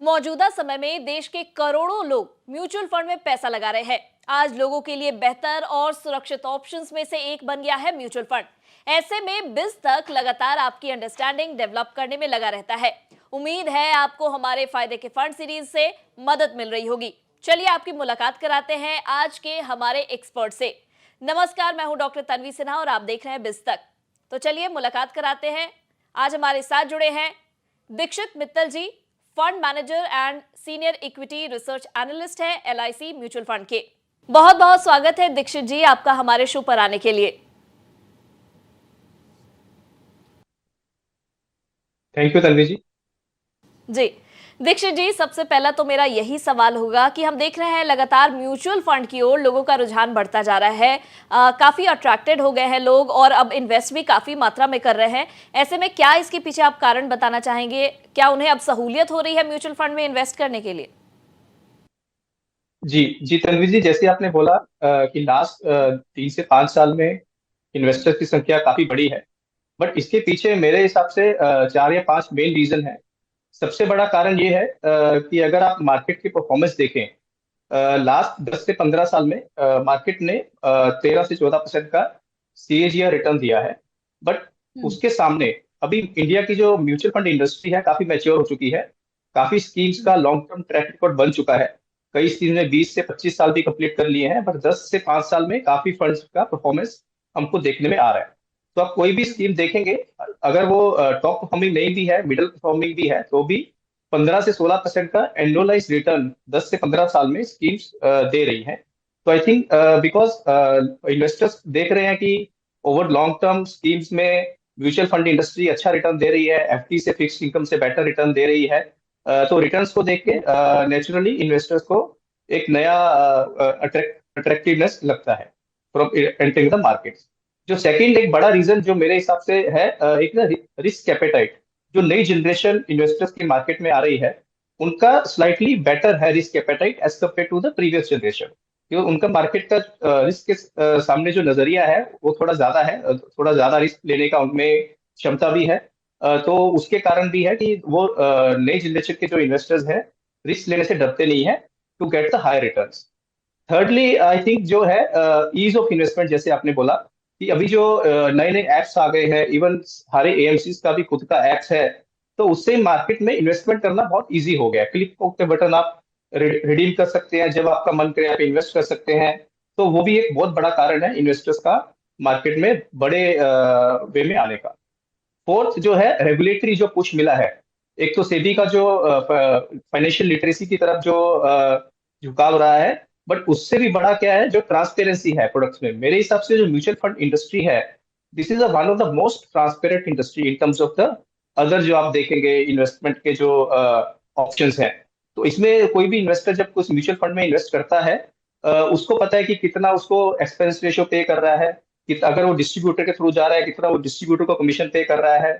मौजूदा समय में देश के करोड़ों लोग म्यूचुअल फंड में पैसा लगा रहे हैं। आज लोगों के लिए बेहतर और सुरक्षित ऑप्शंस में से एक बन गया है म्यूचुअल फंड। ऐसे में बिज तक लगातार आपकी अंडरस्टैंडिंग डेवलप करने में लगा रहता है। उम्मीद है आपको हमारे फायदे के फंड सीरीज से मदद मिल रही होगी। चलिए आपकी मुलाकात कराते हैं आज के हमारे एक्सपर्ट से। नमस्कार, मैं हूं डॉक्टर तन्वी सिन्हा और आप देख रहे हैं बिज तक। तो चलिए मुलाकात कराते हैं। आज हमारे साथ जुड़े हैं Dikshit Mittal ji, fund manager and senior equity research analyst है LIC म्यूचुअल फंड के। बहुत बहुत स्वागत है दीक्षित जी आपका हमारे शो पर आने के लिए। थैंक यू तन्वी जी। जी दीक्षित जी, सबसे पहला तो मेरा यही सवाल होगा कि हम देख रहे हैं लगातार म्यूचुअल फंड की ओर लोगों का रुझान बढ़ता जा रहा है। काफी अट्रैक्टेड हो गए हैं लोग और अब इन्वेस्ट भी काफी मात्रा में कर रहे हैं। ऐसे में क्या इसके पीछे आप कारण बताना चाहेंगे? क्या उन्हें अब सहूलियत हो रही है म्यूचुअल फंड में इन्वेस्ट करने के लिए? जी जी तन्वी जी, जैसे आपने बोला कि लास्ट 3 से 5 साल में इन्वेस्टर्स की संख्या काफी बढ़ी है। बट इसके पीछे मेरे हिसाब से 4 या 5 मेन रीजन है। सबसे बड़ा कारण ये है कि अगर आप मार्केट की परफॉर्मेंस देखें, लास्ट 10 से 15 साल में मार्केट ने 13 से 14% का CAGR रिटर्न दिया है। बट उसके सामने अभी इंडिया की जो म्यूचुअल फंड इंडस्ट्री है काफी मैच्योर हो चुकी है। काफी स्कीम्स का लॉन्ग टर्म ट्रैक रिकॉर्ड बन चुका है। कई स्कीम ने 20 से 25 साल भी कंप्लीट कर लिए हैं, बट 10 से 5 साल में काफी फंड्स का परफॉर्मेंस हमको देखने में आ रहा है। तो आप कोई भी स्कीम देखेंगे, अगर वो टॉप परफॉर्मिंग नहीं भी है, मिडिल परफॉर्मिंग भी है, तो भी 15 से 16% का एनुअलाइज रिटर्न 10 से 15 साल में स्कीम्स दे रही हैं। तो आई थिंक बिकॉज इन्वेस्टर्स देख रहे हैं कि ओवर लॉन्ग टर्म स्कीम्स में म्यूचुअल फंड इंडस्ट्री अच्छा रिटर्न दे रही है, FD से फिक्स इनकम से बेटर रिटर्न दे रही है। तो रिटर्न्स को देख के नेचुरली इन्वेस्टर्स को एक नया अट्रैक्टिवनेस लगता है फ्रॉम एंटरिंग द मार्केट। जो सेकंड एक बड़ा रीजन जो मेरे हिसाब से है, एक ना रिस्क एपेटाइट। जो नई जनरेशन इन्वेस्टर्स की मार्केट में आ रही है, उनका स्लाइटली बेटर है risk appetite as compared to the previous generation. क्योंकि उनका मार्केट का रिस्क के सामने जो नजरिया है वो थोड़ा ज्यादा है, थोड़ा ज्यादा रिस्क लेने का उनमें क्षमता भी है। तो उसके कारण भी है कि वो नई जनरेशन के जो इन्वेस्टर्स हैं रिस्क लेने से डरते नहीं है to get the high returns. Thirdly I think जो है ईज ऑफ इन्वेस्टमेंट, जैसे आपने बोला कि अभी जो नए नए एप्स आ गए हैं, इवन हमारे AMCs का भी खुद का एप्स है। तो उससे मार्केट में इन्वेस्टमेंट करना बहुत इजी हो गया है। क्लिक के बटन आप रिडीम कर सकते हैं, जब आपका मन करे आप इन्वेस्ट कर सकते हैं। तो वो भी एक बहुत बड़ा कारण है इन्वेस्टर्स का मार्केट में बड़े वे में आने का। फोर्थ जो है रेगुलेटरी जो पुश मिला है। एक तो सेबी का जो फाइनेंशियल लिटरेसी की तरफ जो झुकाव रहा है, बट उससे भी बड़ा क्या है, जो ट्रांसपेरेंसी है प्रोडक्ट्स में। मेरे हिसाब से जो म्यूचुअल फंड इंडस्ट्री है, this is one of the most transparent industry in terms of the other जो आप देखेंगे इन्वेस्टमेंट के जो ऑप्शंस हैं। तो इसमें कोई भी इन्वेस्टर जब कुछ म्यूचुअल फंड में इन्वेस्ट करता है, उसको पता है कि कितना उसको एक्सपेंस रेशियो पे कर रहा है, कि अगर वो डिस्ट्रीब्यूटर के थ्रू जा रहा है कितना वो डिस्ट्रीब्यूटर को कमीशन पे कर रहा है,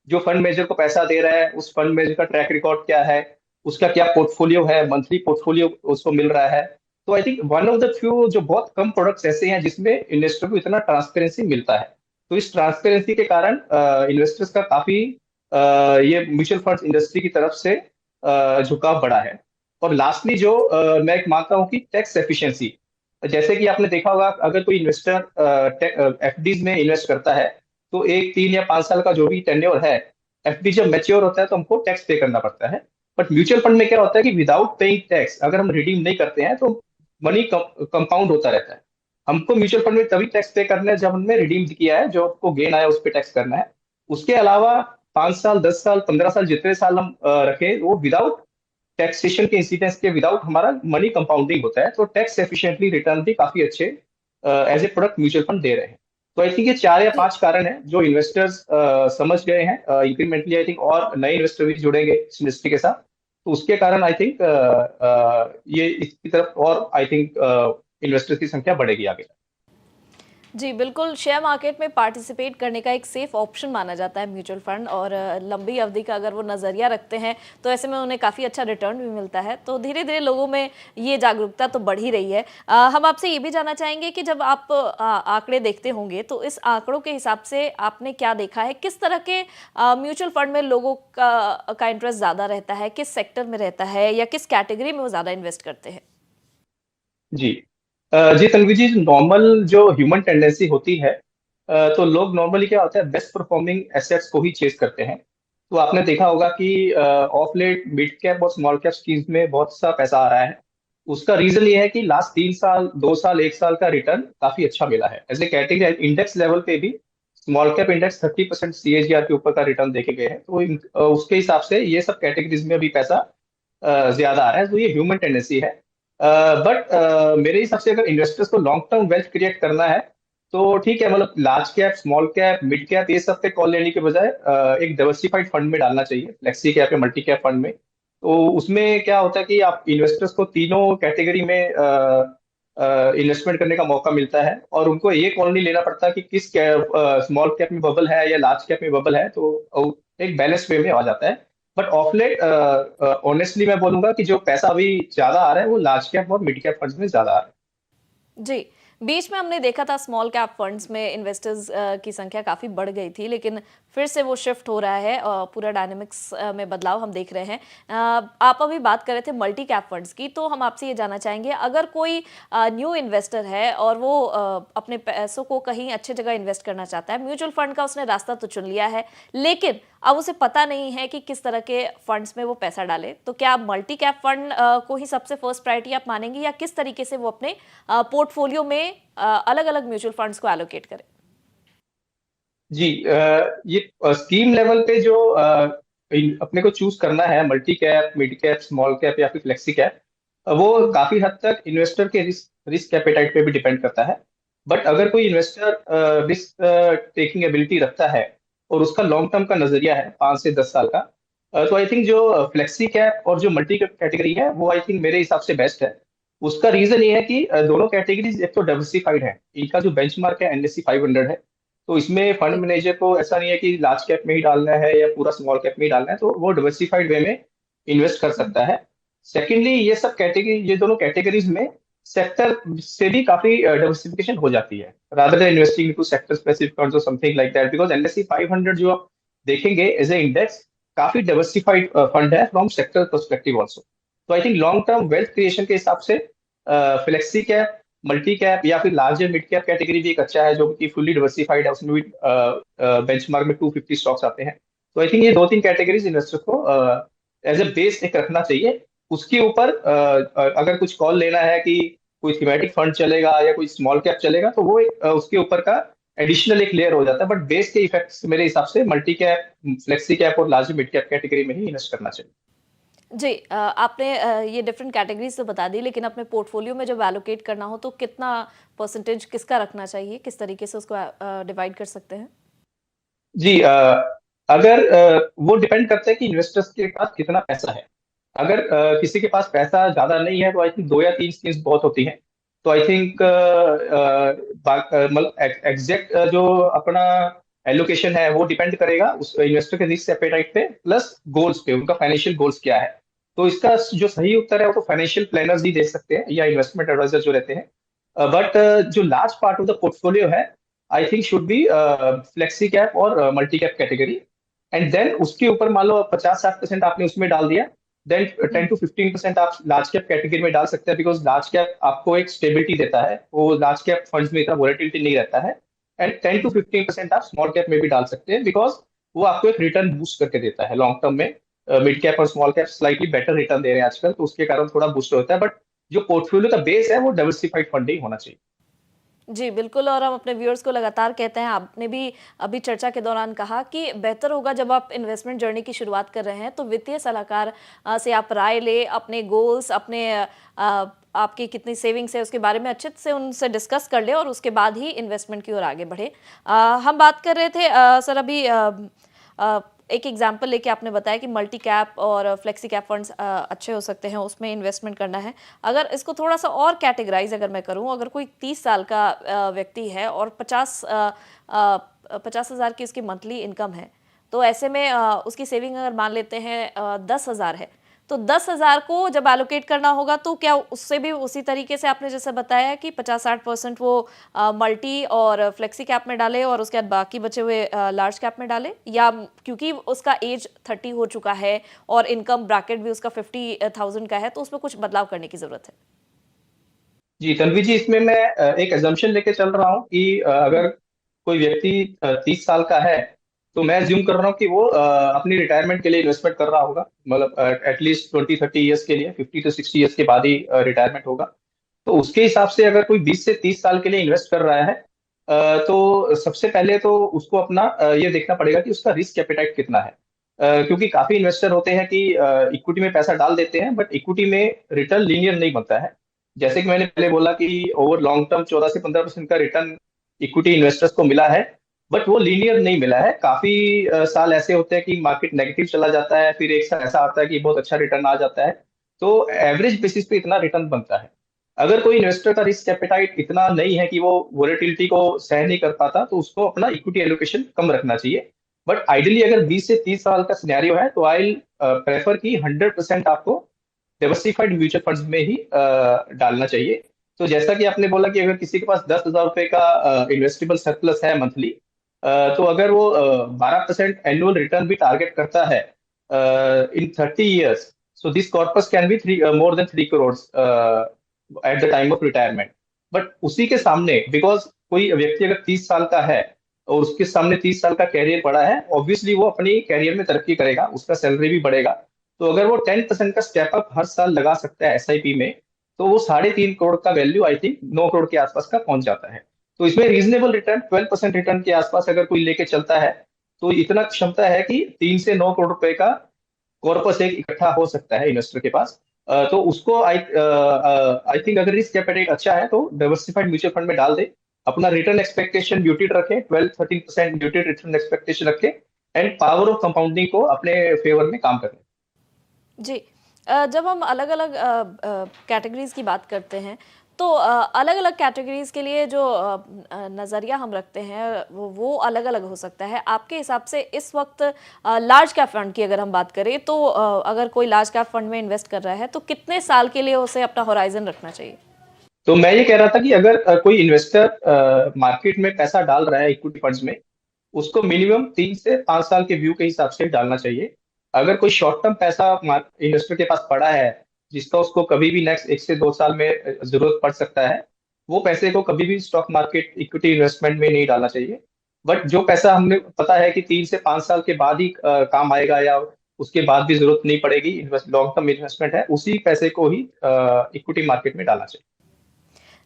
जो फंड मैनेजर को पैसा दे रहा है उस फंड मैनेजर का ट्रैक रिकॉर्ड क्या है, उसका क्या पोर्टफोलियो है, मंथली पोर्टफोलियो उसको मिल रहा है। तो I think one of the few जो बहुत कम प्रोडक्ट्स ऐसे हैं जिसमें इन्वेस्टर को इतना ट्रांसपेरेंसी मिलता है। तो इस ट्रांसपेरेंसी के कारण इन्वेस्टर्स का काफी ये म्यूचुअल फंड इंडस्ट्री की तरफ से झुकाव बढ़ा है। और लास्टली जो मैं एक मानता हूँ कि टैक्स एफिशिएंसी। जैसे कि आपने देखा होगा, अगर कोई इन्वेस्टर FDs में इन्वेस्ट करता है, तो एक 3 या 5 साल का जो भी टेन्योर है, FD जब मैच्योर होता है तो हमको टैक्स पे करना पड़ता है। बट म्यूचुअल फंड में क्या होता है कि विदाउट पेइंग टैक्स अगर हम रिडीम नहीं करते हैं तो मनी कंपाउंड होता रहता है। हमको म्यूचुअल फंड में तभी टैक्स पे करना है जब हमने रिडीम किया है, जो आपको गेन आया उस पर टैक्स करना है। उसके अलावा 5 साल, 10 साल, 15 साल, जितने साल हम रखें, वो विदाउट टैक्सेशन के इंसिडेंस के विदाउट हमारा मनी कंपाउंडिंग होता है। तो टैक्स एफिशिएंटली रिटर्न भी काफी अच्छे as a product mutual fund दे रहे हैं। तो आई थिंक ये 4 या 5 कारण हैं जो इन्वेस्टर्स समझ गए हैं इंक्रीमेंटली। आई थिंक और नए इन्वेस्टर भी जुड़ेंगे इस इंडस्ट्री के साथ, तो उसके कारण आई थिंक ये इसकी तरफ और आई थिंक इन्वेस्टर्स की संख्या बढ़ेगी आगे। जी, बिल्कुल, शेयर मार्केट में पार्टिसिपेट करने का एक सेफ ऑप्शन माना जाता है म्यूचुअल फंड और लंबी अवधि का अगर वो नज़रिया रखते हैं, तो ऐसे में उन्हें काफ़ी अच्छा रिटर्न भी मिलता है। तो धीरे-धीरे लोगों में ये जागरूकता तो बढ़ ही रही है। हम आपसे ये भी जानना चाहेंगे कि जब आप आंकड़े देखते होंगे, तो इस आंकड़ों के हिसाब से आपने क्या देखा है? किस तरह के म्यूचुअल फंड में लोगों का इंटरेस्ट ज़्यादा रहता है? किस सेक्टर में रहता है या किस कैटेगरी में वो ज़्यादा इन्वेस्ट करते हैं? जी। जी तन्वी जी, नॉर्मल जो ह्यूमन टेंडेंसी होती है, तो लोग नॉर्मली क्या होता है, बेस्ट परफॉर्मिंग एसेट्स को ही चेस करते हैं। तो आपने देखा होगा कि ऑफ लेट मिड कैप और स्मॉल कैप स्कीम्स में बहुत सा पैसा आ रहा है। उसका रीजन ये है कि लास्ट 3 साल, 2 साल, 1 साल का रिटर्न काफी अच्छा मिला है। As a category index level पे भी स्मॉल कैप इंडेक्स 30% सीएजीआर के ऊपर का रिटर्न देखे गए हैं। तो उसके हिसाब से ये सब कैटेगरीज में अभी पैसा ज्यादा आ रहा है। तो ये ह्यूमन टेंडेंसी है। बट मेरे हिसाब से अगर इन्वेस्टर्स को लॉन्ग टर्म वेल्थ क्रिएट करना है, तो ठीक है, मतलब large cap, small cap, mid cap, ये सब पे कॉल लेने के बजाय एक डाइवर्सिफाइड फंड में डालना चाहिए, फ्लेक्सी कैप या मल्टी कैप फंड में। तो उसमें क्या होता है कि आप इन्वेस्टर्स को तीनों कैटेगरी में इन्वेस्टमेंट करने का मौका मिलता है, और उनको ये कॉल नहीं लेना पड़ता कि किस स्मॉल कैप में बबल है या लार्ज कैप में बबल है। तो एक बैलेंस वे में आ जाता है। बट ऑफ लेट ऑनेस्टली मैं बोलूंगा कि जो पैसा अभी ज्यादा आ रहा है वो लार्ज कैप और मिड कैप फंड्स में ज्यादा आ रहा है। जी, बीच में हमने देखा था स्मॉल कैप फंड्स में इन्वेस्टर्स की संख्या काफ़ी बढ़ गई थी, लेकिन फिर से वो शिफ्ट हो रहा है और पूरा डायनामिक्स में बदलाव हम देख रहे हैं। आप अभी बात कर रहे थे मल्टी कैप फंड्स की, तो हम आपसे ये जानना चाहेंगे, अगर कोई न्यू इन्वेस्टर है और वो अपने पैसों को कहीं अच्छी जगह इन्वेस्ट करना चाहता है, म्यूचुअल फंड का उसने रास्ता तो चुन लिया है, लेकिन अब उसे पता नहीं है कि किस तरह के फंड्स में वो पैसा डाले, तो क्या आप मल्टी कैप फंड को ही सबसे फर्स्ट प्रायोरिटी आप मानेंगे या किस तरीके से वो अपने पोर्टफोलियो में अलग-अलग म्यूचुअल फंड्स को एलोकेट करें? जी, ये स्कीम लेवल पे जो अपने को चूज करना है, multi cap, mid cap, small cap या फिर फ्लेक्सी कैप, वो काफी हद तक इन्वेस्टर के रिस्क रिस्क एपेटाइट पे भी डिपेंड करता है। बट अगर कोई इन्वेस्टर रिस्क टेकिंग एबिलिटी रखता है और उसका लॉन्ग टर्म का नजरिया है 5 से 10 साल का, तो आई थिंक जो फ्लेक्सी कैप और जो मल्टी कैप कैटेगरी है वो आई थिंक मेरे हिसाब से बेस्ट है। उसका रीजन ये है कि दोनों कैटेगरीज एक तो डाइवर्सिफाइड है। इनका जो बेंचमार्क है एनएससी 500 है। तो इसमें फंड जी। मैनेजर को ऐसा नहीं है कि लार्ज कैप में ही डालना है या पूरा स्मॉल कैप में ही डालना है, तो वो डाइवर्सिफाइड वे में इन्वेस्ट कर सकता है। सेकेंडली, ये सब कैटेगरी, ये दोनों कैटेगरीज में सेक्टर से भी काफी डाइवर्सिफिकेशन हो जाती है, rather than investing into sector specific funds और something like that, because NSC 500 जो आप देखेंगे एज ए इंडेक्स, काफी डाइवर्सिफाइड फंड है फ्रॉम सेक्टर पर्सपेक्टिव ऑल्सो। तो I think long term wealth creation के हिसाब से फ्लेक्सी कैप, मल्टी कैप या फिर लार्जर मिड कैप कैटेगरी भी एक अच्छा है, जो कि फुल्ली डिवर्सिफाइड है। उसमें भी बेंचमार्क में 250 स्टॉक्स आते हैं। तो आई थिंक ये 2-3 कैटेगरीज इन्वेस्टर को एज ए बेस एक रखना चाहिए। उसके ऊपर अगर कुछ कॉल लेना है कि कोई थीमेटिक फंड चलेगा या कोई स्मॉल कैप चलेगा, तो वो उसके ऊपर का एडिशनल एक लेयर हो जाता है। बट बेस के इफेक्ट्स मेरे हिसाब से मल्टी कैप, फ्लेक्सी कैप और लार्ज मिड कैप कैटेगरी में ही इन्वेस्ट करना चाहिए। जी, आपने ये डिफरेंट कैटेगरीज तो बता दी, लेकिन अपने पोर्टफोलियो में जब एलोकेट करना हो तो कितना परसेंटेज किसका रखना चाहिए? किस तरीके से उसको डिवाइड कर सकते हैं? जी, अगर वो डिपेंड करता है कि इन्वेस्टर्स के पास कितना पैसा है। अगर किसी के पास पैसा ज्यादा नहीं है, तो आई थिंक 2 या 3 स्कीम्स बहुत होती हैं। तो आई थिंक मतलब एग्जैक्ट जो अपना एलोकेशन है वो डिपेंड करेगा उस इन्वेस्टर के रिस्क एपेटाइट पे, प्लस गोल्स पे, उनका फाइनेंशियल गोल्स क्या है। तो इसका जो सही उत्तर है वो तो फाइनेंशियल प्लानर्स ही दे सकते हैं या इन्वेस्टमेंट एडवाइजर जो रहते हैं। बट जो large part of the portfolio है, I think should be flexi cap और multi cap category. And then उसके ऊपर मान लो 50-60% आपने उसमें डाल दिया, देन 10 to 15% आप लार्ज कैप कैटेगरी में डाल सकते हैं, बिकॉज लार्ज कैप आपको एक स्टेबिलिटी देता है। वो लार्ज कैप फंड्स में इतना वोलेटिलिटी नहीं रहता है। एंड 10 to 15% आप स्मॉल कैप में भी डाल सकते हैं, बिकॉज वो आपको एक रिटर्न बूस्ट करके देता है लॉन्ग टर्म में। मिड कैप और small cap slightly better return दे रहे हैं आजकल, तो उसके कारण थोड़ा बूस्ट होता है। बट जो पोर्टफोलियो का बेस है वो डाइवर्सिफाइड फंड ही होना चाहिए। जी, बिल्कुल, और हम अपने व्यूअर्स को लगातार कहते हैं, आपने भी अभी चर्चा के दौरान कहा कि बेहतर होगा जब आप इन्वेस्टमेंट जर्नी की शुरुआत कर रहे हैं, तो वित्तीय सलाहकार से आप राय लें, अपने गोल्स, अपने आपकी कितनी सेविंग्स है, उसके बारे में अच्छे से उनसे डिस्कस कर लें और उसके बाद ही इन्वेस्टमेंट की ओर आगे बढ़ें। हम बात कर रहे थे सर अभी एक एग्जांपल लेके आपने बताया कि मल्टी कैप और फ्लेक्सी कैप फंड्स अच्छे हो सकते हैं, उसमें इन्वेस्टमेंट करना है। अगर इसको थोड़ा सा और कैटेगराइज अगर मैं करूं, अगर कोई 30 साल का व्यक्ति है और 50,000 की उसकी मंथली इनकम है, तो ऐसे में उसकी सेविंग अगर मान लेते हैं 10,000 है, तो 10,000 को जब एलोकेट करना होगा तो क्या उससे भी उसी तरीके से आपने जैसे बताया कि 50-60% वो मल्टी और फ्लेक्सी कैप में डाले और उसके बाद बाकी बचे हुए लार्ज कैप में डाले, या क्योंकि उसका एज 30 हो चुका है और इनकम ब्रैकेट भी उसका 50,000 का है, तो उसमें कुछ बदलाव करने की जरूरत है? जी तन्वी जी, इसमें मैं एक एजम्पशन लेके चल रहा हूँ कि अगर कोई व्यक्ति 30 साल का है, तो मैं अज्यूम कर रहा हूँ कि वो अपनी रिटायरमेंट के लिए इन्वेस्टमेंट कर रहा होगा, मतलब एटलीस्ट 20-30 ईयर्स के लिए, 50 to 60 ईयर्स के बाद ही रिटायरमेंट होगा। तो उसके हिसाब से अगर कोई 20 से 30 साल के लिए इन्वेस्ट कर रहा है, तो सबसे पहले तो उसको अपना ये देखना पड़ेगा कि उसका रिस्क एपेटाइट कितना है। क्योंकि काफी इन्वेस्टर होते हैं कि इक्विटी में पैसा डाल देते हैं, बट इक्विटी में रिटर्न लीनियर नहीं बनता है। जैसे कि मैंने पहले बोला कि ओवर लॉन्ग टर्म 14 से 15% का रिटर्न इक्विटी इन्वेस्टर्स को मिला है, बट वो लीनियर नहीं मिला है। काफी साल ऐसे होते हैं कि मार्केट नेगेटिव चला जाता है, फिर एक साल ऐसा आता है कि बहुत अच्छा रिटर्न आ जाता है। तो एवरेज बेसिस पे इतना रिटर्न बनता है। अगर कोई इन्वेस्टर का रिस्क एपेटाइट इतना नहीं है कि वो वोलेटिलिटी को सह नहीं कर पाता, तो उसको अपना इक्विटी एलोकेशन कम रखना चाहिए। बट आइडियली अगर 20 से 30 साल का सिनेरियो है, तो आई प्रेफर कि 100% आपको डाइवर्सिफाइड म्यूचुअल फंड्स में ही डालना चाहिए। तो जैसा कि आपने बोला कि अगर किसी के पास 10,000 रुपए का इन्वेस्टेबल सरप्लस है मंथली, तो अगर वो 12% एनुअल रिटर्न भी टारगेट करता है इन 30 years, so this corpus can be three more than 3 crore at the time of retirement. But उसी के सामने, बिकॉज कोई व्यक्ति अगर 30 साल का है और उसके सामने 30 साल का कैरियर पड़ा है, ऑब्वियसली वो अपनी कैरियर में तरक्की करेगा, उसका सैलरी भी बढ़ेगा। तो अगर वो 10% का स्टेप अप हर साल लगा सकता है एसआईपी में, तो वो 3.5 करोड़ का वैल्यू आई थिंक 9 करोड़ के आसपास का पहुंच जाता है। तो इसमें रीजनेबल रिटर्न 12% रिटर्न के आसपास अगर कोई लेके चलता है, तो इतना क्षमता है कि 3 से 9 करोड़ रुपए का कॉर्पस एक इकट्ठा हो सकता है इन्वेस्टर के पास। तो उसको आई आई थिंक अगर रिस्क एपेटाइट अच्छा है, तो डाइवर्सिफाइड म्यूचुअल फंड में डाल दे। अपना रिटर्न एक्सपेक्टेशन म्यूटेड रखे, 12-13% म्यूटेड रिटर्न एक्सपेक्टेशन रखे, एंड पावर ऑफ कंपाउंडिंग को अपने फेवर में काम करें। जी। जब हम अलग-अलग कैटेगरीज़ की बात करते हैं, तो अलग-अलग कैटेगरीज़ के लिए जो नज़रिया हम रखते हैं, वो अलग-अलग हो सकता है। आपके हिसाब से इस वक़्त लार्ज कैप फंड की अगर हम बात करें, तो अगर कोई लार्ज कैप फंड में इन्वेस्ट कर रहा है, तो कितने साल के लिए उसे अपना होराइज़न रखना चाहिए? तो मैं ये कह रहा था कि अगर कोई इन्वेस्टर मार्केट में पैसा डाल रहा है इक्विटी फंड्स में, उसको मिनिमम 3 से 5 साल के व्यू के हिसाब से डालना चाहिए। अगर कोई शॉर्ट टर्म पैसा इन्वेस्टर के पास पड़ा है, जिसका उसको कभी भी नेक्स्ट 1 से 2 साल में जरूरत पड़ सकता है, वो पैसे को कभी भी स्टॉक मार्केट इक्विटी इन्वेस्टमेंट में नहीं डालना चाहिए। बट जो पैसा हमने पता है कि 3 से 5 साल के बाद ही काम आएगा, या उसके बाद भी जरूरत नहीं पड़ेगी, लॉन्ग टर्म इन्वेस्टमेंट है, उसी पैसे को ही इक्विटी मार्केट में डालना चाहिए।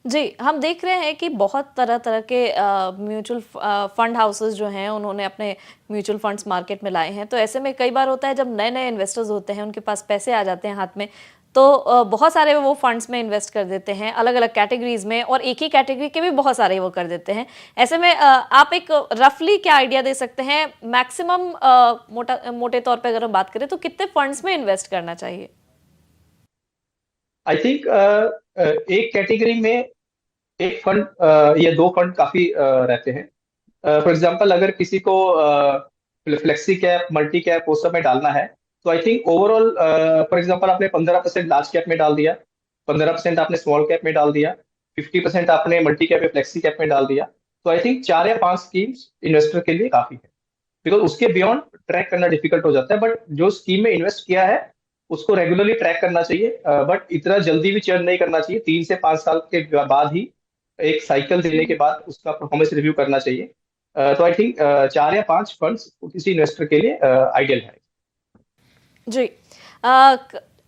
जी, हम देख रहे हैं कि बहुत तरह-तरह के म्यूचुअल फंड हाउसेस जो हैं, उन्होंने अपने म्यूचुअल फंड्स मार्केट में लाए हैं। तो ऐसे में कई बार होता है जब नए-नए इन्वेस्टर्स होते हैं, उनके पास पैसे आ जाते हैं हाथ में, तो बहुत सारे वो फंड्स में इन्वेस्ट कर देते हैं, अलग-अलग कैटेगरीज़ में, और एक ही कैटेगरी के भी बहुत सारे वो कर देते हैं। ऐसे में आप एक रफली क्या आइडिया दे सकते हैं, मैक्सिमम मोटे तौर पे अगर हम बात करें, तो कितने फंड्स में इन्वेस्ट करना चाहिए? आई थिंक एक कैटेगरी में एक फंड या दो फंड काफी रहते हैं। फॉर एग्जांपल, अगर किसी को फ्लेक्सी कैप, मल्टी कैप, वो सब में डालना है, तो I think overall, for example, आपने 15% लार्ज कैप में डाल दिया, 15% आपने स्मॉल कैप में डाल दिया, 50% आपने मल्टी कैप या फ्लेक्सी कैप में डाल दिया, तो आई थिंक 4 या 5 स्कीम्स इन्वेस्टर के लिए काफी है। बिकॉज उसके बियॉन्ड ट्रैक करना डिफिकल्ट हो जाता है। बट जो स्कीम में इन्वेस्ट किया है, उसको रेगुलरली ट्रैक करना चाहिए, बट इतना जल्दी भी चर्न नहीं करना चाहिए। 3 से 5 साल के बाद ही, एक साइकिल देने के बाद, उसका परफॉर्मेंस रिव्यू करना चाहिए। तो आई थिंक 4 या 5 फंड्स किसी इन्वेस्टर के लिए आइडियल है। जी।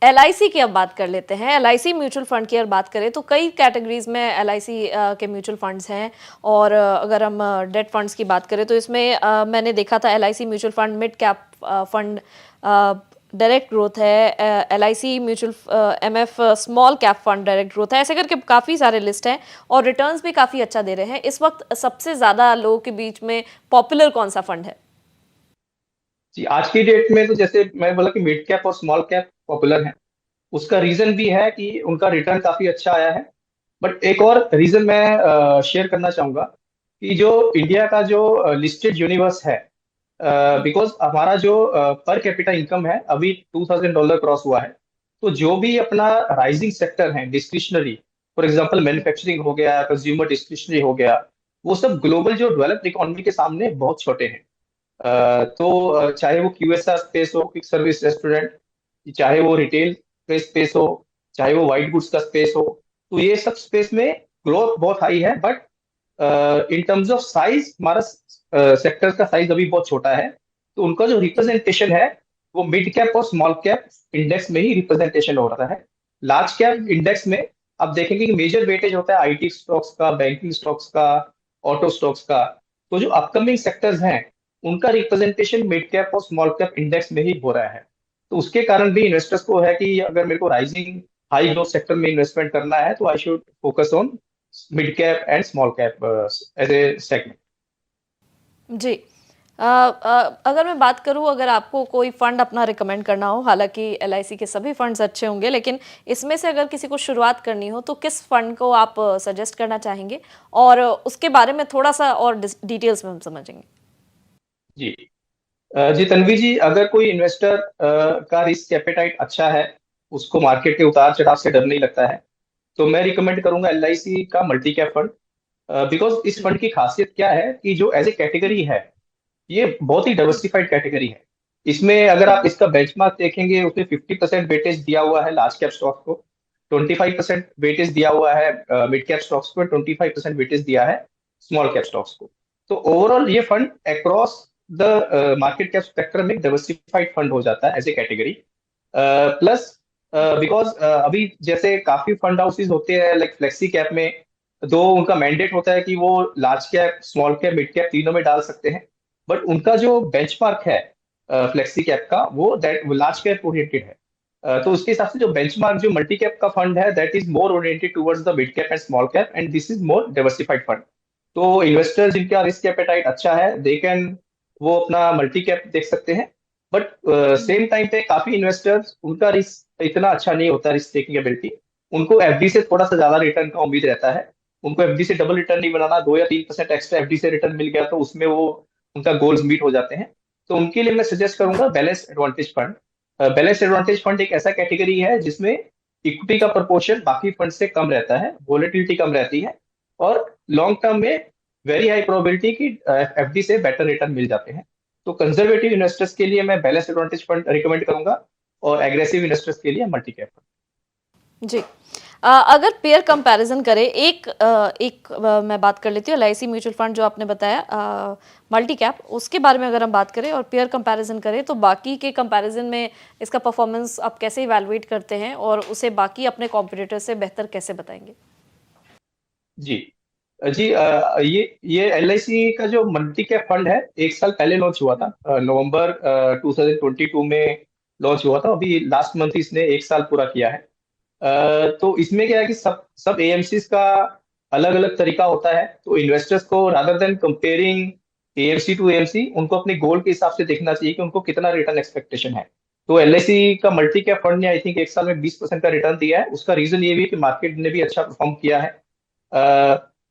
एलआईसी की अब बात कर लेते हैं। एलआईसी म्यूचुअल फंड की अगर बात करें, तो कई कैटेगरीज में एलआईसी के म्यूचुअल फंड्स हैं, और अगर हम डेट फंड्स की बात करें, तो इसमें मैंने देखा था LIC mutual fund mid cap fund direct growth है, LIC mutual MF small cap fund direct growth है, ऐसे करके काफ़ी सारे लिस्ट हैं, और रिटर्न्स भी काफ़ी अच्छा दे रहे हैं। इस वक्त सबसे ज़्यादा लोगों के बीच में पॉपुलर कौन सा फंड है? जी, आज की डेट में तो जैसे मैं बोला कि मिड कैप और स्मॉल कैप पॉपुलर है। उसका रीजन भी है कि उनका रिटर्न काफी अच्छा आया है। बट एक और रीजन मैं शेयर करना चाहूंगा कि जो इंडिया का जो लिस्टेड यूनिवर्स है, बिकॉज हमारा जो पर कैपिटा इनकम है अभी $2000 क्रॉस हुआ है। तो जो भी अपना राइजिंग सेक्टर है डिस्क्रिशनरी, फॉर एग्जांपल मैन्युफैक्चरिंग हो गया, कंज्यूमर डिस्क्रिशनरी हो गया, वो सब ग्लोबल जो डेवलप्ड इकोनॉमी के सामने बहुत छोटे हैं। चाहे वो QSR स्पेस हो, क्विक सर्विस रेस्टोरेंट, चाहे वो रिटेल स्पेस हो, चाहे वो वाइट गुड्स का स्पेस हो, तो ये सब स्पेस में ग्रोथ बहुत हाई है। But in terms of size हमारा सेक्टर का साइज अभी बहुत छोटा है। तो उनका जो रिप्रेजेंटेशन है वो मिड कैप और स्मॉल कैप इंडेक्स में ही रिप्रेजेंटेशन हो रहा है। लार्ज कैप इंडेक्स में आप देखेंगे कि मेजर वेटेज होता है IT स्टॉक्स का, बैंकिंग स्टॉक्स का, ऑटो स्टॉक्स का। तो जो अपकमिंग सेक्टर्स हैं उनका रिप्रेजेंटेशन मिड कैप और स्मॉल कैप इंडेक्स में ही हो रहा है। तो उसके कारण भी इन्वेस्टर्स को है कि अगर मेरे को राइजिंग हाई ग्रोथ सेक्टर में इन्वेस्टमेंट करना है तो I should focus on mid cap and small cap as a segment. जी। अगर मैं बात करूं, अगर आपको कोई फंड अपना रिकमेंड करना हो, हालांकि LIC के सभी फंड्स अच्छे होंगे, लेकिन इसमें से अगर किसी को शुरुआत करनी हो तो किस फंड को आप सजेस्ट करना चाहेंगे, और उसके बारे में थोड़ा सा और डिटेल्स में हम समझेंगे। जी, जी तन्वी जी, अगर कोई इन्वेस्टर का रिस्क एपेटाइट अच्छा है, उसको मार्केट के उतार चढ़ाव से डर नहीं लगता है, तो मैं रिकमेंड करूंगा LIC का मल्टी कैप फंड। बिकॉज इस जी। फंड की खासियत क्या है कि जो एज ए कैटेगरी है ये बहुत ही डाइवर्सिफाइड कैटेगरी है। इसमें अगर आप इसका बेंचमार्क देखेंगे, उसमें 50% वेटेज दिया हुआ है लार्ज कैप स्टॉक को, 25% वेटेज दिया हुआ है मिड कैप स्टॉक्स को, 25% वेटेज दिया है स्मॉल कैप स्टॉक्स को। तो ओवरऑल ये fund across the market cap spectrum में डाइवर्सिफाइड फंड हो जाता है as a category. Plus because अभी जैसे काफी फंड हाउसेज होते हैं लाइक फ्लेक्सी कैप में, दो उनका मैंडेट होता है कि वो large cap, small cap, mid cap तीनों में डाल सकते हैं। बट उनका जो बेंचमार्क है फ्लेक्सी कैप का, वो लार्ज कैप ओरिएंटेड है। तो उसके हिसाब से जो बेंचमार्क जो मल्टी कैप का फंड है that is more oriented towards the mid cap and small cap, and this is more diversified fund. तो इन्वेस्टर्स जिनका रिस्क एपेटाइट अच्छा है दे कैन वो अपना मल्टी कैप देख सकते हैं। बट सेम टाइम पे काफी इन्वेस्टर्स उनका रिस्क इतना अच्छा नहीं होता, रिस्क टेकिंग एबिलिटी, उनको FD से थोड़ा सा ज्यादा रिटर्न का उम्मीद रहता है। उनको FD से डबल रिटर्न नहीं बनाना, 2 या 3% एक्स्ट्रा FD से रिटर्न मिल गया तो उसमें वो उनका गोल्स मीट हो जाते हैं। तो उनके लिए मैं सजेस्ट करूंगा balance advantage fund. Balance advantage fund एक ऐसा कैटेगरी है जिसमें इक्विटी का प्रपोर्शन बाकी फंड से कम रहता है, वोलेटिलिटी कम रहती है, और लॉन्ग टर्म में वेरी हाई प्रोबेबिलिटी कि FD से बेटर रिटर्न मिल जाते हैं। तो कंजर्वेटिव इन्वेस्टर्स के लिए मैं बैलेंस एडवांटेज फंड रिकमेंड करूंगा, और एग्रेसिव इन्वेस्टर्स के लिए मल्टी कैप फंड। जी। अगर पेयर कंपैरिजन करें, मैं बात कर लेती हूँ LIC म्यूचुअल फंड जो आपने बताया मल्टी कैप, उसके बारे में अगर हम बात करें और पेयर कंपैरिजन करें तो बाकी के कंपैरिजन में इसका परफॉर्मेंस आप कैसे इवैल्यूएट करते हैं और उसे बाकी अपने कॉम्पिटिटर से बेहतर कैसे बताएंगे? जी, जी, ये LIC का जो मल्टी कैप फंड है 1 साल पहले लॉन्च हुआ था, नवंबर 2022 में लॉन्च हुआ था। अभी लास्ट मंथ इसने 1 साल पूरा किया है। तो इसमें क्या है कि सब सब AMCs का अलग अलग तरीका होता है। तो इन्वेस्टर्स को rather than comparing AMC to AMC, उनको अपने गोल के हिसाब से देखना चाहिए कि उनको कितना रिटर्न एक्सपेक्टेशन है। तो LIC का मल्टी कैप फंड ने आई थिंक 1 साल में 20% का रिटर्न दिया है। उसका रीजन ये भी है कि मार्केट ने भी अच्छा परफॉर्म किया है।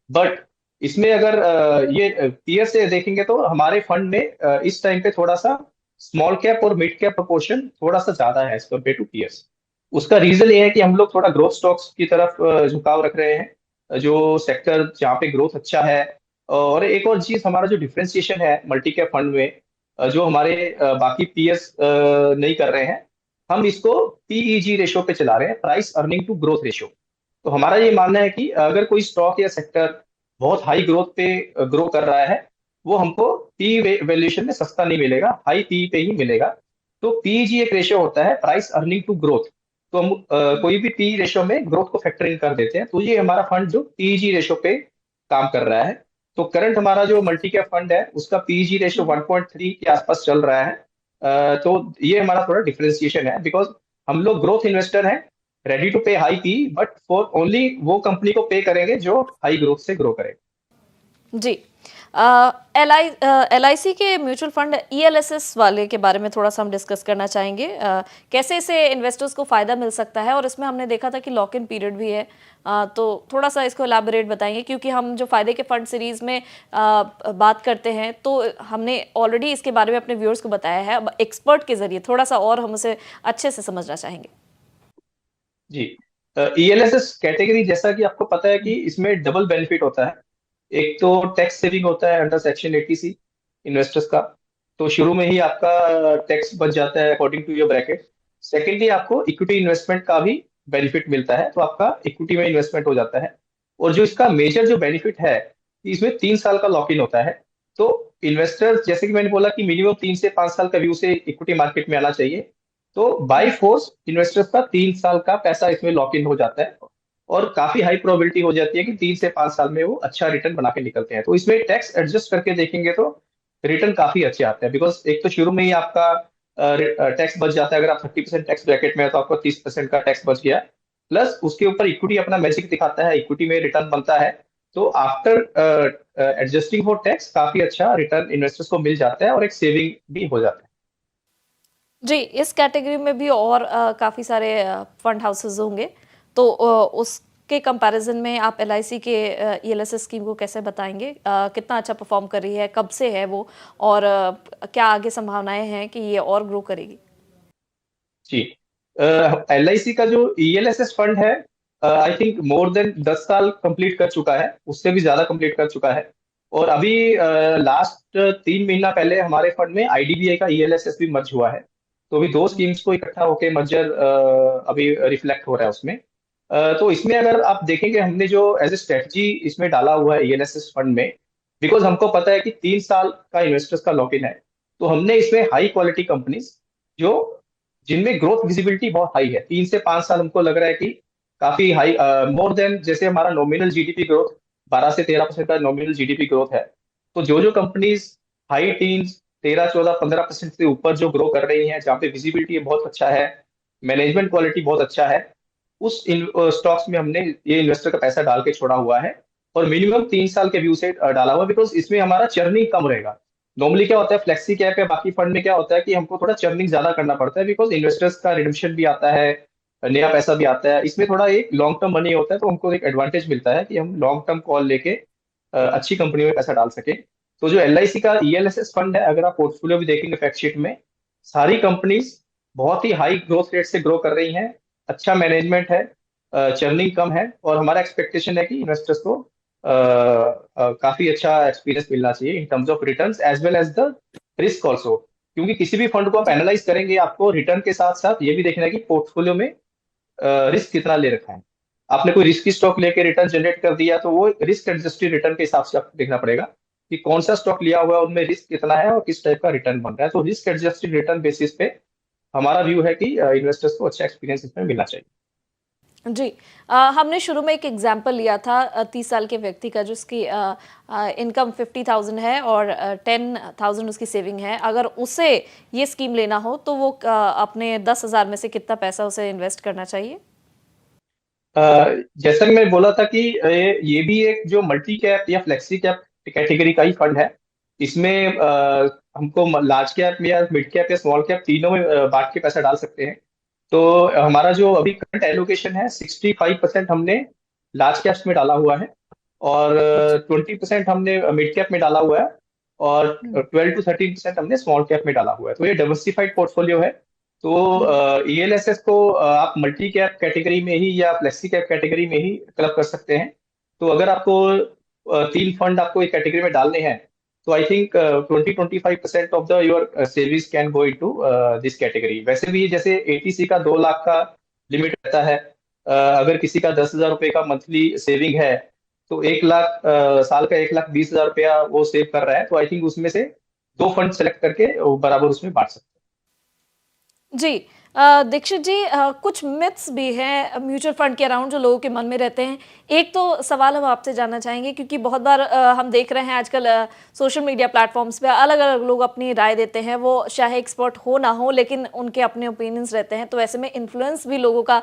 बट इसमें अगर ये पीयर से देखेंगे तो हमारे फंड में इस टाइम पे थोड़ा सा स्मॉल कैप और मिड कैप प्रोपोर्शन थोड़ा सा ज्यादा है एज कम्पेयर टू पीयर्स। उसका रीजन ये है कि हम लोग थोड़ा ग्रोथ स्टॉक्स की तरफ झुकाव रख रहे हैं, जो सेक्टर जहाँ पे ग्रोथ अच्छा है। और एक और चीज, हमारा जो डिफरेंशिएशन है मल्टी कैप फंड में, जो हमारे बाकी पीएस नहीं कर रहे हैं, हम इसको PEG रेशो पे चला रहे हैं, price earning to growth ratio. तो हमारा ये मानना है कि अगर कोई स्टॉक या सेक्टर बहुत हाई ग्रोथ पे ग्रो कर रहा है, वो हमको पी वैल्यूएशन में सस्ता नहीं मिलेगा, हाई पी पे ही मिलेगा। तो PEG एक रेशियो होता है, प्राइस अर्निंग टू ग्रोथ। तो हम कोई भी पी रेशो में ग्रोथ को फैक्टर इन कर देते हैं। तो ये हमारा फंड जो PEG रेशो पे काम कर रहा है। तो करंट हमारा जो मल्टी कैप फंड है उसका PEG रेशो 1.3 के आसपास चल रहा है। तो ये हमारा थोड़ा डिफरेंशिएशन है, बिकॉज हम लोग ग्रोथ इन्वेस्टर हैं, रेडी टू पे हाई बट फॉर ओनली वो कंपनी को पे करेंगे जो हाई ग्रोथ से ग्रो करे। जी। LIC के म्यूचुअल फंड ELSS वाले के बारे में थोड़ा सा हम डिस्कस करना चाहेंगे। कैसे इससे इन्वेस्टर्स को फ़ायदा मिल सकता है, और इसमें हमने देखा था कि लॉक इन पीरियड भी है। तो थोड़ा सा इसको एलैबोरेट बताएंगे, क्योंकि हम जो फ़ायदे के फंड सीरीज़ में बात करते हैं तो हमने ऑलरेडी इसके बारे में अपने व्यूअर्स को बताया है। अब एक्सपर्ट के ज़रिए थोड़ा सा और हम उसे अच्छे से समझना चाहेंगे। जी। ELSS कैटेगरी, जैसा कि आपको पता है कि इसमें डबल बेनिफिट होता है। एक तो टैक्स सेविंग होता है अंडर सेक्शन 80C इन्वेस्टर्स का, तो शुरू में ही आपका टैक्स बच जाता है according to your bracket. Secondly, आपको इक्विटी इन्वेस्टमेंट का भी बेनिफिट मिलता है, तो आपका इक्विटी में इन्वेस्टमेंट हो जाता है। और जो इसका मेजर जो बेनिफिट है कि इसमें 3 साल का लॉक इन होता है। तो इन्वेस्टर्स, जैसे कि मैंने बोला कि मिनिमम 3 से 5 साल का व्यू से इक्विटी मार्केट में आना चाहिए, तो बाय फोर्स इन्वेस्टर्स का 3 साल का पैसा इसमें लॉक इन हो जाता है। और काफी हाई प्रोबेबिलिटी हो जाती है कि 3 से 5 साल में वो अच्छा रिटर्न बना के निकलते हैं। तो इसमें टैक्स एडजस्ट करके देखेंगे तो रिटर्न काफी अच्छे आते हैं, बिकॉज एक तो शुरू में ही आपका टैक्स बच जाता है। अगर आप 30% टैक्स ब्रैकेट में है तो आपको 30% का टैक्स बच गया, प्लस उसके ऊपर इक्विटी अपना मैजिक दिखाता है, इक्विटी में रिटर्न बनता है। तो आफ्टर एडजस्टिंग फॉर टैक्स काफी अच्छा रिटर्न इन्वेस्टर्स को मिल जाता है, और एक सेविंग भी हो जाता है। जी, इस कैटेगरी में भी और काफ़ी सारे फंड हाउसेस होंगे, तो उसके कंपैरिजन में आप LIC के ELSS स्कीम को कैसे बताएंगे? कितना अच्छा परफॉर्म कर रही है, कब से है वो, और क्या आगे संभावनाएं हैं कि ये और ग्रो करेगी? जी। LIC का जो ELSS फंड है, आई थिंक मोर देन 10 साल कंप्लीट कर चुका है, उससे भी ज्यादा कंप्लीट कर चुका है। और अभी लास्ट 3 महीना पहले हमारे फंड में IDBI का ELSS भी मर्ज हुआ है। तो अभी दो स्कीम्स को इकट्ठा होकर मर्जर अभी रिफ्लेक्ट हो रहा है उसमें। तो इसमें अगर आप देखेंगे, हमने जो एज ए स्ट्रेटजी इसमें डाला हुआ है ELSS फंड में, बिकॉज हमको पता है कि 3 साल का इन्वेस्टर्स का लॉक इन है, तो हमने इसमें हाई क्वालिटी कंपनीज जो जिनमें ग्रोथ विजिबिलिटी बहुत हाई है, 3 से 5 साल हमको लग रहा है कि काफी हाई, मोर देन, जैसे हमारा नॉमिनल GDP ग्रोथ 12 से 13% का नॉमिनल GDP ग्रोथ है। तो जो जो कंपनीज हाई टीन्स 13, 14, 15% से ऊपर जो ग्रो कर रही हैं, जहाँ पे विजिबिलिटी बहुत अच्छा है, मैनेजमेंट क्वालिटी बहुत अच्छा है, उस स्टॉक्स में हमने ये इन्वेस्टर का पैसा डाल के छोड़ा हुआ है। और मिनिमम 3 साल के व्यू से डाला हुआ है, बिकॉज इसमें हमारा चर्निंग कम रहेगा। नॉर्मली क्या होता है फ्लेक्सी कैप या बाकी फंड में, क्या होता है कि हमको थोड़ा चर्निंग ज्यादा करना पड़ता है, बिकॉज इन्वेस्टर्स का रिडम्पशन भी आता है, नया पैसा भी आता है। इसमें थोड़ा एक लॉन्ग टर्म मनी होता है, तो हमको एक एडवांटेज मिलता है कि हम लॉन्ग टर्म कॉल लेके अच्छी कंपनी में पैसा डाल सके। तो जो LIC का ELSS फंड है, अगर आप पोर्टफोलियो भी देखेंगे फैक्ट शीट में, सारी कंपनीज बहुत ही हाई ग्रोथ रेट से ग्रो कर रही हैं, अच्छा मैनेजमेंट है, चर्निंग कम है, और हमारा एक्सपेक्टेशन है कि इन्वेस्टर्स को काफी अच्छा एक्सपीरियंस मिलना चाहिए in terms of returns as well as the risk also. क्योंकि किसी भी फंड को आप जी। एनालाइज करेंगे, आपको रिटर्न के साथ साथ ये भी देखना है कि पोर्टफोलियो में रिस्क कितना ले रखा है। आपने कोई रिस्की स्टॉक लेके रिटर्न जनरेट कर दिया, तो वो रिस्क एडजस्टेड रिटर्न के हिसाब से आपको देखना पड़ेगा कि कौन सा स्टॉक लिया हुआ है, उनमें रिस्क कितना है और किस टाइप का रिटर्न बन रहा है। तो रिस्क एडजस्टेड रिटर्न बेसिस पे हमारा व्यू है कि इन्वेस्टर्स को अच्छा एक्सपीरियंस इसमें मिलना चाहिए। जी। हमने शुरू में एक एग्जाम्पल लिया था 30 साल के व्यक्ति का, जिसकी इनकम 50,000 है और 10,000 उसकी सेविंग है। अगर उसे ये स्कीम लेना हो तो वो अपने 10,000 में से कितना पैसा उसे इन्वेस्ट करना चाहिए? जैसा कि मैंने बोला था कि ये भी एक जो मल्टी कैप या फ्लेक्सी कैप कैटेगरी का ही फंड है। इसमें हमको लार्ज कैप या मिड कैप या स्मॉल कैप तीनों में बांट के पैसा डाल सकते हैं। तो हमारा जो अभी करंट एलोकेशन है, 65% हमने लार्ज कैप्स में डाला हुआ है, और 20% हमने मिड कैप में डाला हुआ है, और 12 to 13% हमने स्मॉल कैप में डाला हुआ है। तो ये डाइवर्सिफाइड पोर्टफोलियो है। तो ELSS को आप मल्टी कैप कैटेगरी में ही या फ्लेक्सी कैप कैटेगरी में ही क्लब कर सकते हैं। तो अगर आपको 3 फंड आपको एक कैटेगरी में डालने हैं, तो I think 20-25% of the your savings can go into this category. वैसे भी जैसे ATC का 2 लाख का लिमिट रहता है, अगर किसी का 10,000 रुपये का मंथली सेविंग है, तो 1 लाख साल का 1,20,000 रुपया वो सेव कर रहा है। तो आई थिंक उसमें से 2 फंड सेलेक्ट करके वो बराबर उसमें बांट सकते हैं। जी। दीक्षित जी, कुछ मिथ्स भी हैं म्यूचुअल फंड के अराउंड जो लोगों के मन में रहते हैं। एक तो सवाल हम आपसे जानना चाहेंगे, क्योंकि बहुत बार हम देख रहे हैं आजकल सोशल मीडिया प्लेटफॉर्म्स पे अलग अलग लोग अपनी राय देते हैं, वो चाहे एक्सपर्ट हो ना हो, लेकिन उनके अपने ओपिनियंस रहते हैं। तो ऐसे में इन्फ्लुएंस भी लोगों का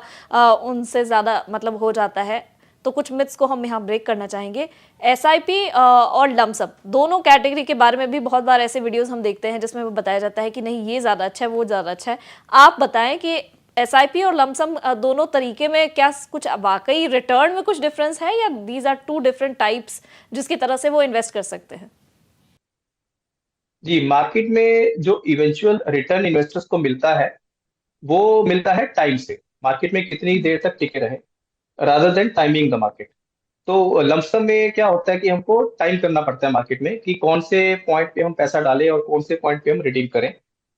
उनसे ज़्यादा मतलब हो जाता है। तो कुछ मिथ्स को हम यहाँ ब्रेक करना चाहेंगे। एसआईपी और लमसम दोनों कैटेगरी के बारे में भी बहुत बार ऐसे वीडियोस हम देखते हैं जिसमें वो बताया जाता है कि नहीं ये ज़्यादा अच्छा है, वो ज़्यादा अच्छा है। आप बताएं कि एसआईपी और लमसम दोनों तरीके में क्या कुछ वाकई रिटर्न में कुछ डिफरेंस है, या these are two different types जिसकी तरह से वो इन्वेस्ट कर सकते हैं? जी, मार्केट में जो इवेंचुअल रिटर्न इन्वेस्टर्स को मिलता है वो मिलता है टाइम से, मार्केट में कितनी देर तक टिके रहे, rather than timing the market. तो लमसम में क्या होता है कि हमको टाइम करना पड़ता है मार्केट में कि कौन से पॉइंट पे हम पैसा डालें और कौन से पॉइंट पे हम रिडीम करें।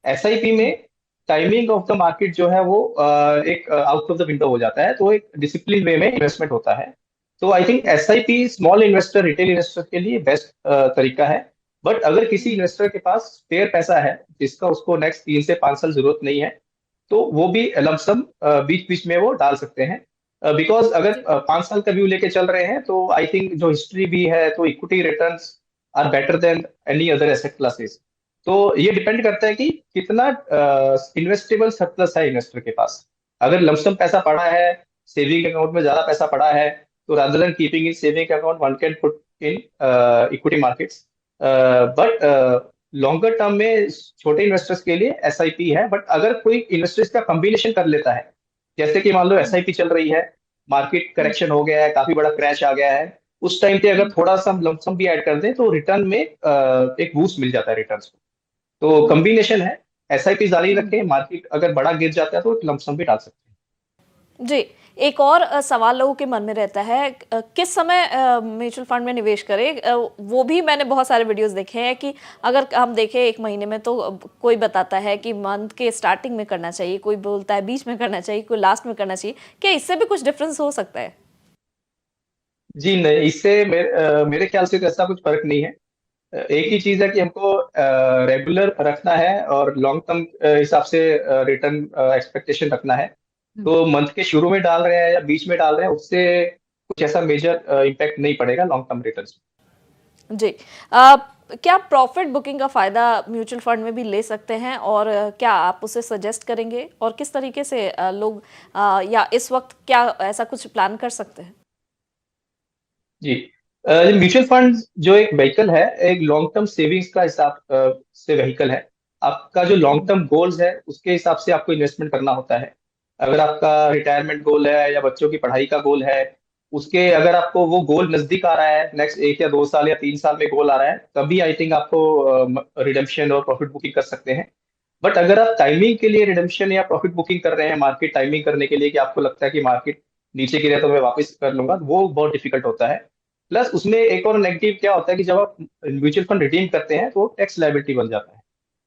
एसआईपी में टाइमिंग ऑफ द मार्केट जो है वो एक आउट ऑफ द विंडो हो जाता है, तो एक डिसिप्लिन वे में इन्वेस्टमेंट होता है। तो I think SIP small investor, retail investor के लिए बेस्ट तरीका है। बट अगर किसी इन्वेस्टर के पास स्पेयर पैसा है जिसका उसको नेक्स्ट 3 से 5 साल जरूरत नहीं है, तो वो भी लमसम बीच बीच में वो डाल सकते हैं। बिकॉज अगर 5 साल का व्यू लेके चल रहे हैं तो आई थिंक जो हिस्ट्री भी है, तो equity returns are better than any other asset classes. तो ये डिपेंड करता है कि कितना इन्वेस्टेबल सरप्लस है इन्वेस्टर के पास। अगर लमसम पैसा पड़ा है, सेविंग अकाउंट में ज्यादा पैसा पड़ा है, तो rather than keeping in saving account one can put in equity markets. But longer term में छोटे इन्वेस्टर्स के लिए एसआईपी है। बट अगर कोई इन्वेस्टर इसका कॉम्बिनेशन कर लेता है, जैसे कि मान लो एसआईपी चल रही है, मार्केट करेक्शन हो गया है, काफी बड़ा क्रैश आ गया है, उस टाइम पे अगर थोड़ा सा हम लमसम भी ऐड कर दें तो रिटर्न में एक बूस्ट मिल जाता है रिटर्न्स को। तो कॉम्बिनेशन है, एसआईपी जारी रखें, मार्केट अगर बड़ा गिर जाता है तो लमसम भी डाल सकते हैं। जी, एक और सवाल लोगों के मन में रहता है, किस समय म्यूचुअल फंड में निवेश करें? वो भी मैंने बहुत सारे वीडियोस देखे हैं कि अगर हम देखें 1 महीने में, तो कोई बताता है कि मंथ के स्टार्टिंग में करना चाहिए, कोई बोलता है बीच में करना चाहिए, कोई लास्ट में करना चाहिए। क्या इससे भी कुछ डिफरेंस हो सकता है? जी नहीं, इससे मेरे ख्याल से तो ऐसा कुछ फर्क नहीं है। एक ही चीज है कि हमको रेगुलर रखना है और लॉन्ग टर्म हिसाब से रिटर्न एक्सपेक्टेशन रखना है। तो मंथ के शुरू में डाल रहे हैं या बीच में डाल रहे हैं, उससे कुछ ऐसा मेजर इम्पैक्ट नहीं पड़ेगा लॉन्ग टर्म रिटर्न्स जी। क्या प्रॉफिट बुकिंग का फ़ायदा म्यूचुअल फंड में भी ले सकते हैं, और क्या आप उसे सजेस्ट करेंगे, और किस तरीके से लोग या इस वक्त क्या ऐसा कुछ प्लान कर सकते हैं? जी। म्यूचुअल फंड जो एक व्हीकल है, एक लॉन्ग टर्म सेविंग्स का हिसाब से व्हीकल है। आपका जो लॉन्ग टर्म गोल्स है उसके हिसाब से आपको इन्वेस्टमेंट करना होता है। अगर आपका रिटायरमेंट गोल है या बच्चों की पढ़ाई का गोल है, उसके अगर आपको वो गोल नजदीक आ रहा है, नेक्स्ट 1 या 2 साल या 3 साल में गोल आ रहा है, तभी आई थिंक आपको रिडेम्पशन और प्रॉफिट बुकिंग कर सकते हैं। बट अगर आप टाइमिंग के लिए रिडेम्पशन या प्रॉफिट बुकिंग कर रहे हैं, मार्केट टाइमिंग करने के लिए, कि आपको लगता है कि मार्केट नीचे गिरे तो मैं वापस कर लूंगा, वो बहुत डिफिकल्ट होता है। प्लस उसमें एक और नेगेटिव क्या होता है कि जब आप म्यूचुअल फंड रिडीम करते हैं तो टैक्स लायबिलिटी बन जाता है।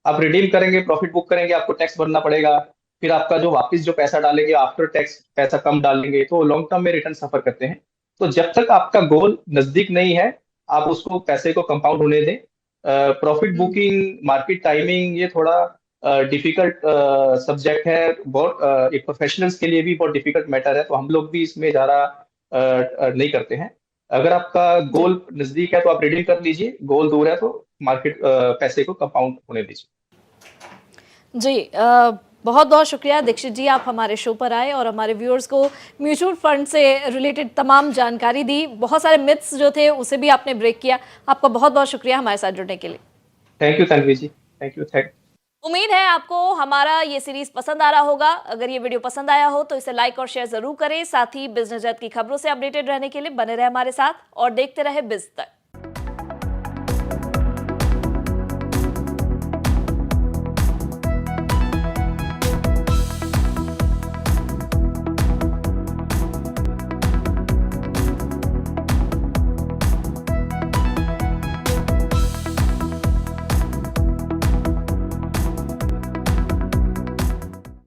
आप रिडीम करेंगे, प्रॉफिट बुक करेंगे, आपको टैक्स भरना पड़ेगा। फिर आपका जो वापस जो पैसा डालेंगे आफ्टर टैक्स पैसा कम डालेंगे, तो लॉन्ग टर्म में रिटर्न सफर करते हैं। तो जब तक आपका गोल नजदीक नहीं है, आप उसको पैसे को कंपाउंड होने दें। प्रॉफिट बुकिंग, मार्केट टाइमिंग, ये थोड़ा डिफिकल्ट सब्जेक्ट है, बहुत एक प्रोफेशनल्स के लिए भी बहुत डिफिकल्ट मैटर है, तो हम लोग भी इसमें ज़्यादा नहीं करते हैं। अगर आपका जी। गोल नजदीक है तो आप रिडीम कर लीजिए, गोल दूर है तो मार्केट पैसे को कंपाउंड होने दीजिए। जी, बहुत बहुत शुक्रिया दीक्षित जी, आप हमारे शो पर आए और हमारे व्यूअर्स को म्यूचुअल फंड से रिलेटेड तमाम जानकारी दी। बहुत सारे मिथ्स जो थे उसे भी आपने ब्रेक किया। आपका बहुत बहुत शुक्रिया हमारे साथ जुड़ने के लिए। Thank you Tanvi ji, thank you. उम्मीद है आपको हमारा ये सीरीज पसंद आ रहा होगा। अगर ये वीडियो पसंद आया हो तो इसे लाइक और शेयर जरूर करें। साथ ही बिजनेस जगत की खबरों से अपडेटेड रहने के लिए बने रहे हमारे साथ और देखते रहे बिज तक।